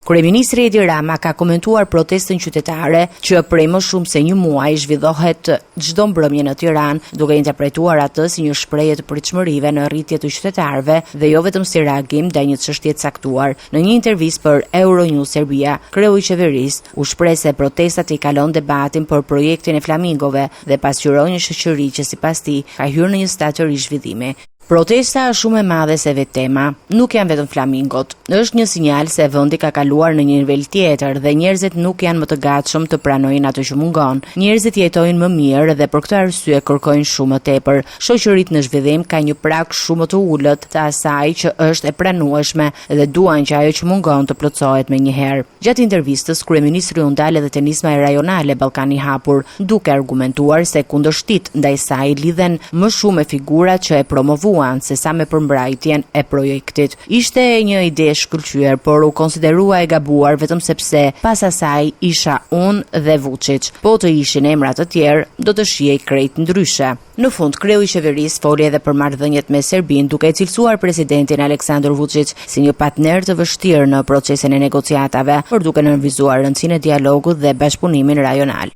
Kryeministri Edi Rama ka komentuar protestën qytetare që prej më shumë se një muaj zhvillohet çdo mbrëmje në Tiranë, duke interpretuar atë si një shprehje të pritshmërive në rritje të qytetarëve dhe jo vetëm si reagim ndaj një çështje të caktuar. Në një intervistë për Euronews Serbia, kreu i qeverisë u shpreh se protestat i kalon debatin për projektin e flamingove dhe pasqyroi një shoqëri që sipas tij ka hyrë në një stad të rizhvillimi. Protesta është shumë e madhe se vetë tema, nuk janë vetëm flamingot. Është një sinjal se vendi ka kaluar në një nivel tjetër dhe njerëzit nuk janë më të gatshëm të pranojnë atë që mungon. Njerëzit jetojnë më mirë dhe për këtë arsye kërkojnë shumë më tepër. Shoqëritë në zhvillim kanë një prag shumë të ulët të asaj që është e pranueshme dhe duan që ajo që mungon të plotësohet menjëherë. Gjatë intervistës, kryeministri u ndal edhe te nisma e rajonale Ballkani i Hapur, duke argumentuar se kundërshtit ndaj saj lidhen më shumë me figurat që e promovuan se sa me përmbrajtjen e projektit. Ishte një ide e shkëlqyer, por u konsiderua e gabuar vetëm sepse pas asaj isha unë dhe Vučić. Po të ishin emra të tjerë, do të shihej krejt ndryshe. Në fund, kreu i qeverisë foli edhe për marrëdhëniet me Serbinë, duke e cilësuar presidentin Aleksandar Vučić si një partner të vështirë në procesin e negociatave, por duke nënvizuar rëndësinë e dialogut dhe bashkëpunimin rajonal.